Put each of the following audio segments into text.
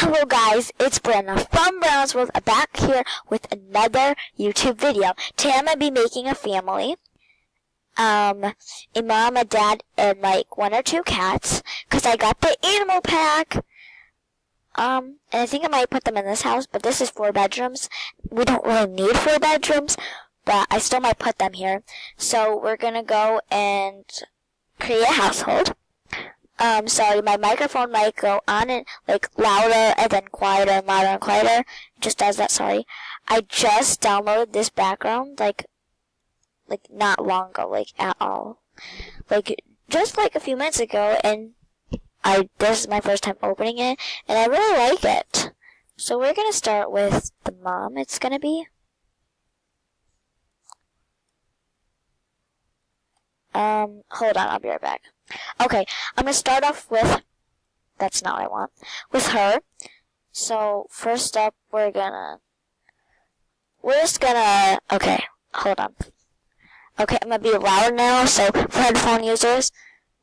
Hello guys, it's Brenna from Brenna's World, back here with another YouTube video. Today I'm going to be making a family. A mom, a dad, and like 1 or 2 cats. Because I got the animal pack. And I think I might put them in this house, but this is 4 bedrooms. We don't really need 4 bedrooms, but I still might put them here. So we're going to go and create a household. Sorry, my microphone might go on and like louder and then quieter and louder and quieter. It just does that, sorry. I just downloaded this background like not long ago, like at all. Like just like a few minutes ago, and this is my first time opening it, and I really like it. So we're gonna start with the mom, it's gonna be. Hold on, I'll be right back. Okay, I'm going to start off with, that's not what I want, with her. So, first up, okay, hold on. Okay, I'm going to be loud now, so for headphone users,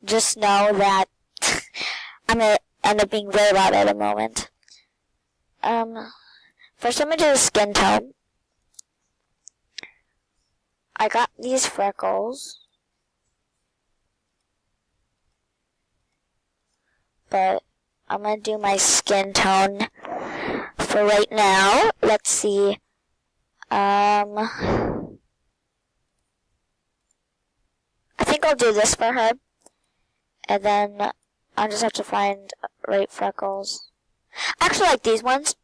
just know that I'm going to end up being very loud at the moment. First I'm going to do the skin tone. I got these freckles. But I'm going to do my skin tone for right now. Let's see. I think I'll do this for her. And then I'll just have to find right freckles. I actually like these ones.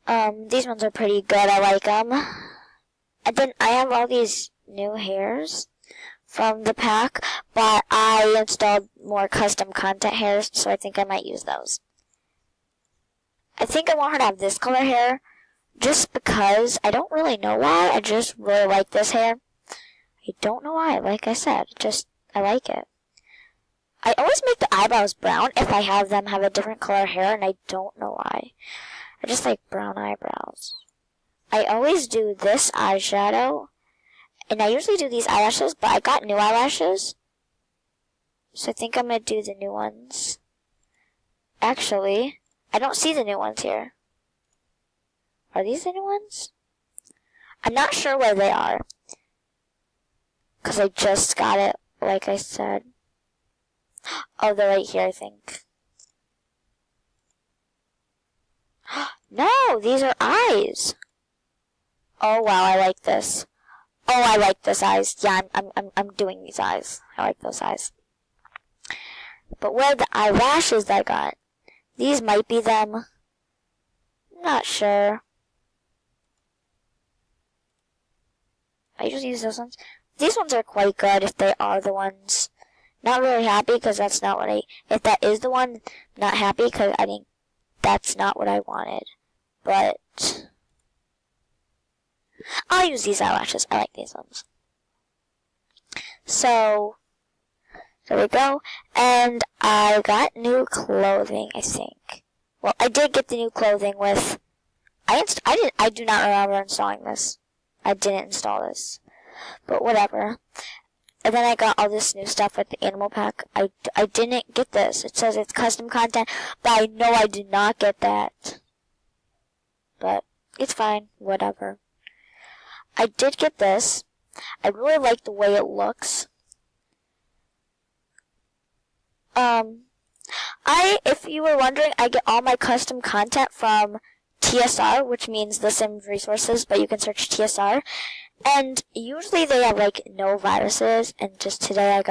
These ones are pretty good. I like them. And then I have all these new hairs from the pack, but I installed more custom content hairs, so I think I might use those. I think I want her to have this color hair, just because I don't really know why. I just really like this hair. I don't know why, like I said, I like it. I always make the eyebrows brown if I have them have a different color hair, and I don't know why. I just like brown eyebrows. I always do this eyeshadow. And I usually do these eyelashes, but I got new eyelashes. So I think I'm going to do the new ones. Actually, I don't see the new ones here. Are these the new ones? I'm not sure where they are. Because I just got it, like I said. Oh, they're right here, I think. No, these are eyes. Oh, wow, I like this. Oh, I like those eyes. Yeah, I'm doing these eyes. I like those eyes. But where are the eyelashes I got? These might be them. Not sure. I usually use those ones. These ones are quite good if they are the ones. Not really happy because that's not what if that is the one, not happy because I think that's not what I wanted. But I'll use these eyelashes. I like these ones. So, there we go. And I got new clothing, I think. Well, I did get the new clothing with, I do not remember installing this. I didn't install this. But whatever. And then I got all this new stuff with the animal pack. I didn't get this. It says it's custom content, but I know I did not get that. But it's fine. Whatever. I did get this. I really like the way it looks. If you were wondering, I get all my custom content from TSR, which means The Sims Resources, but you can search TSR. And usually they have like no viruses, and just today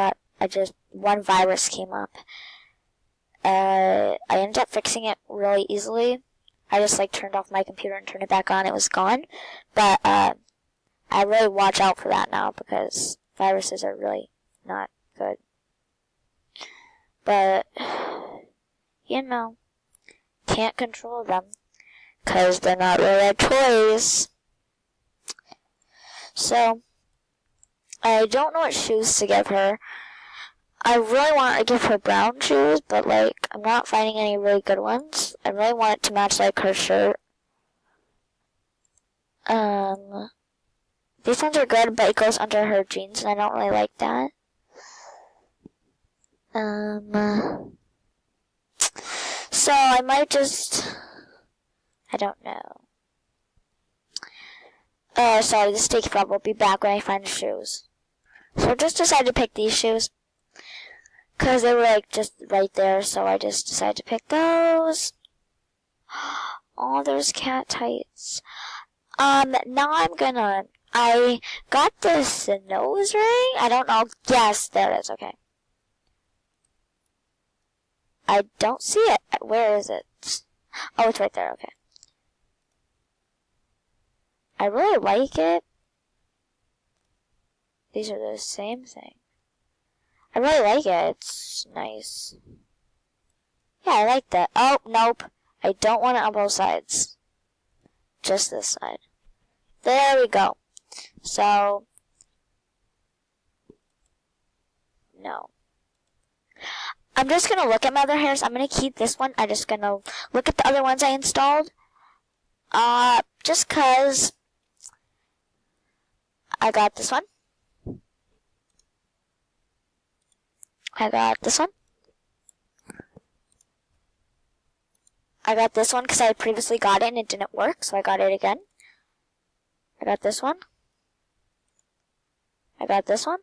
one virus came up. I ended up fixing it really easily. I just like turned off my computer and turned it back on. It was gone. But I really watch out for that now because viruses are really not good. But, you know, can't control them because they're not really our toys. So, I don't know what shoes to give her. I really want to give her brown shoes, but like, I'm not finding any really good ones. I really want it to match like her shirt. These ones are good, but it goes under her jeans, and I don't really like that. So I might just, I don't know. Sorry, this is taking forever. I'll be back when I find the shoes. So I just decided to pick these shoes. Because they were like just right there, so I just decided to pick those. Oh, there's cat tights. Now I got this nose ring. I don't know. Yes, there it is. Okay. I don't see it. Where is it? Oh, it's right there. Okay. I really like it. These are the same thing. I really like it. It's nice. Yeah, I like that. Oh, nope. I don't want it on both sides. Just this side. There we go. So, no. I'm just going to look at my other hairs. I'm going to keep this one. I'm just going to look at the other ones I installed. Just because I got this one. I got this one. I got this one because I had previously got it and it didn't work, so I got it again. I got this one. I got this one.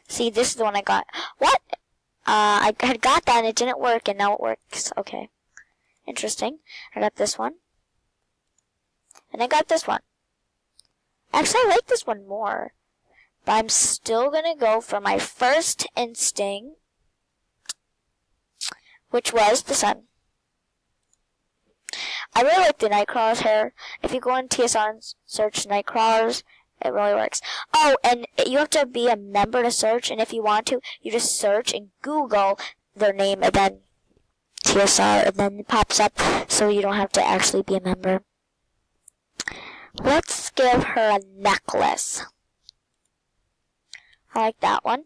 See, this is the one I got. What? I had got that and it didn't work, and now it works. Okay. Interesting. I got this one. And I got this one. Actually, I like this one more. But I'm still going to go for my first instinct, which was the sun. I really like the Nightcrawler's hair. If you go on TSR and search Nightcrawlers, it really works. Oh, and you have to be a member to search, and if you want to, you just search and Google their name and then TSR, and then it pops up so you don't have to actually be a member. Let's give her a necklace. I like that one.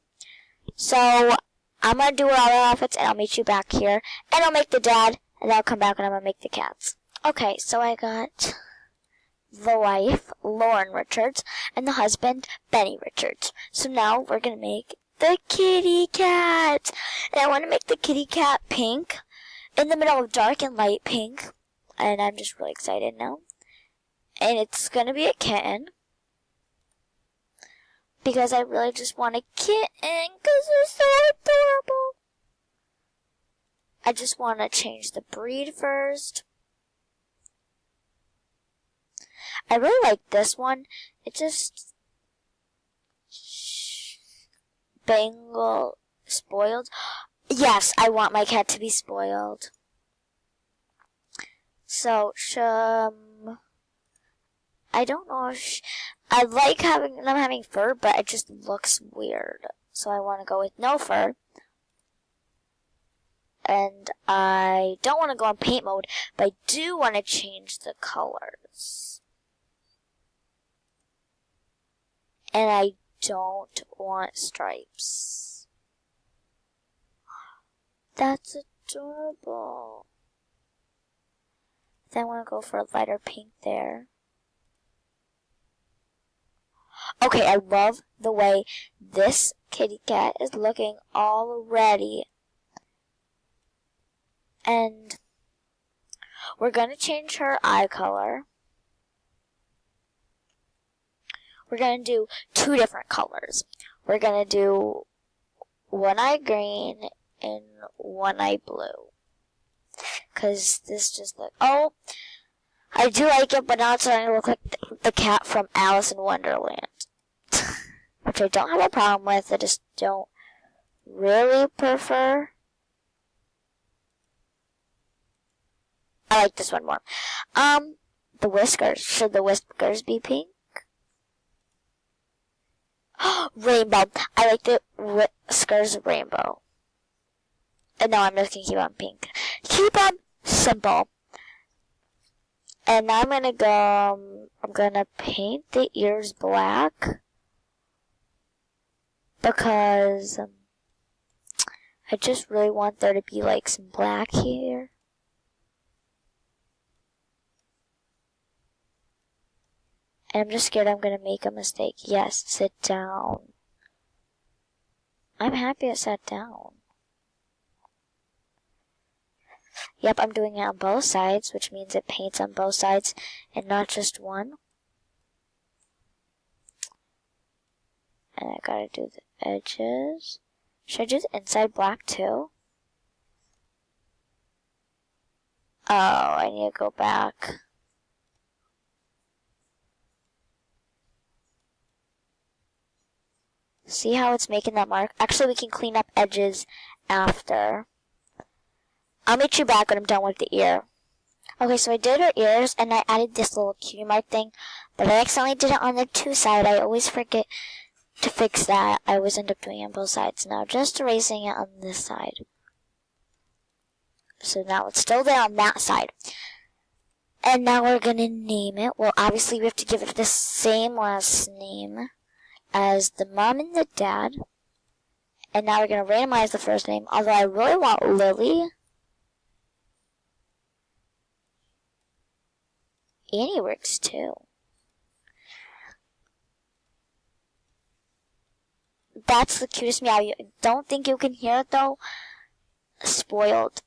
So, I'm going to do all the outfits, and I'll meet you back here. And I'll make the dad, and then I'll come back and I'm going to make the cats. Okay, so I got the wife, Lauren Richards, and the husband, Benny Richards. So now we're going to make the kitty cat. And I want to make the kitty cat pink, in the middle of dark and light pink. And I'm just really excited now. And it's going to be a kitten. Because I really just want a kitten, because they're so adorable. I just want to change the breed first. I really like this one. It just Bengal spoiled. Yes, I want my cat to be spoiled. So, I don't know if I like them having fur, but it just looks weird. So I want to go with no fur. And I don't want to go on paint mode, but I do want to change the colors. And I don't want stripes. That's adorable. Then I want to go for a lighter pink there. Okay, I love the way this kitty cat is looking already. And we're going to change her eye color. We're going to do 2 different colors. We're going to do one eye green and one eye blue. Because this just looks... Oh, I do like it, but now it's starting to look like the cat from Alice in Wonderland. Which I don't have a problem with. I just don't really prefer. I like this one more. The whiskers. Should the whiskers be pink? Rainbow. I like the whiskers rainbow. And no, I'm just going to keep on pink. Keep on simple. And now I'm going to paint the ears black. Because I just really want there to be like some black here. And I'm just scared I'm going to make a mistake. Yes, sit down. I'm happy it sat down. Yep, I'm doing it on both sides, which means it paints on both sides and not just one. And I gotta do the edges. Should I do the inside black too? Oh, I need to go back. See how it's making that mark? Actually, we can clean up edges after. I'll meet you back when I'm done with the ear. Okay, so I did her ears, and I added this little cutie mark thing, but I accidentally did it on the two side. I always forget to fix that. I always end up doing it on both sides. Now, just erasing it on this side. So now it's still there on that side. And now we're going to name it. Well, obviously, we have to give it the same last name as the mom and the dad. And now we're going to randomize the first name, although I really want Lily. Annie works too. That's the cutest meow. I don't think you can hear it though. Spoiled.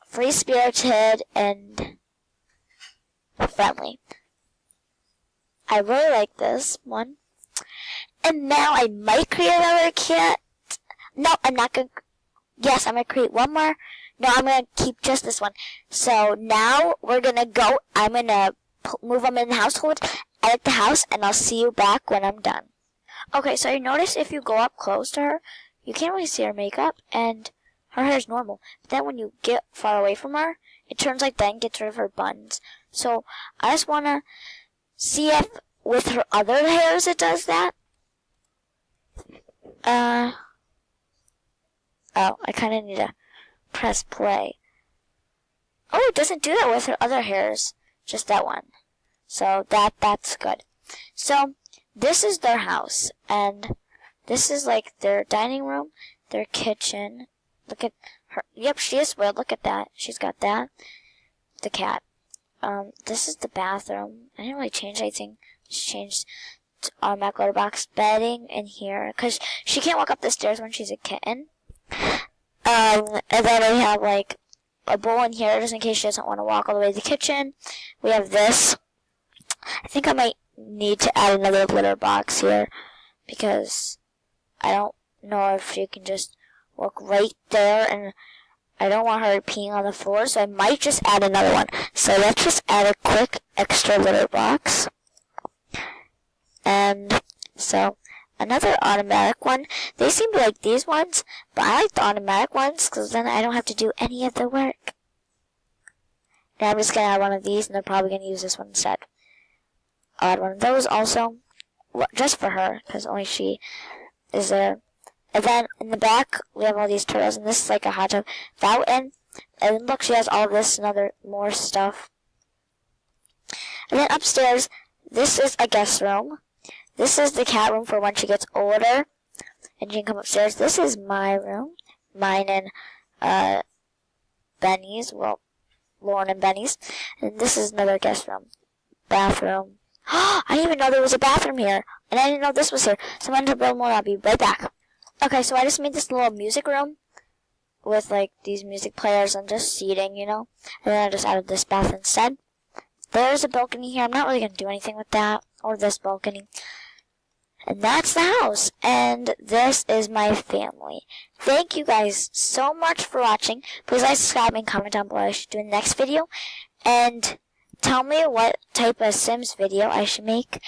Free-spirited and friendly. I really like this one. And now I might create another cat. No, I'm not going to. Yes, I'm going to create one more. No, I'm going to keep just this one. So now we're going to go. I'm going to move them in the household, edit the house, and I'll see you back when I'm done. Okay, so you notice if you go up close to her, you can't really see her makeup, and her hair is normal. But then when you get far away from her, it turns like that and gets rid of her buns. So I just want to see if with her other hairs it does that. Oh, I kind of need to press play. Oh, it doesn't do that with her other hairs. Just that one. So that's good. So this is their house, and this is like their dining room, their kitchen. Look at her. Yep, she is spoiled. Look at that. She's got that. The cat. This is the bathroom. I didn't really change anything. Just changed automatic litter box bedding in here, because she can't walk up the stairs when she's a kitten. And then we have like a bowl in here just in case she doesn't want to walk all the way to the kitchen. We have this. I think I might need to add another litter box here because I don't know if she can just walk right there, and I don't want her peeing on the floor, so I might just add another one. So let's just add a quick extra litter box. And so another automatic one. They seem to like these ones, but I like the automatic ones because then I don't have to do any of the work. And I'm just going to add one of these, and they're probably going to use this one instead. I'll add one of those also, just for her, because only she is there. And then in the back, we have all these turtles, and this is like a hot tub fountain. And look, she has all this and other more stuff. And then upstairs, this is a guest room. This is the cat room for when she gets older, and she can come upstairs. This is my room, mine and Benny's. Well, Lauren and Benny's. And this is another guest room, bathroom. I didn't even know there was a bathroom here, and I didn't know this was here. So I'm going to build more. I'll be right back. Okay, so I just made this little music room with like these music players and just seating, you know. And then I just added this bath instead. There's a balcony here. I'm not really going to do anything with that or this balcony. And that's the house. And this is my family. Thank you guys so much for watching. Please like, subscribe, and comment down below what I should do in the next video. And tell me what type of Sims video I should make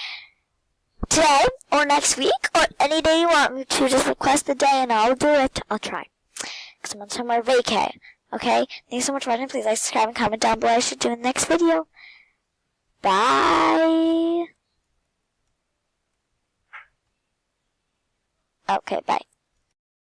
today or next week or any day you want me to. Just request the day and I'll do it. I'll try. Because I'm on summer vacay. Okay? Thanks so much for watching. Please like, subscribe, and comment down below what I should do in the next video. Bye. Okay, bye.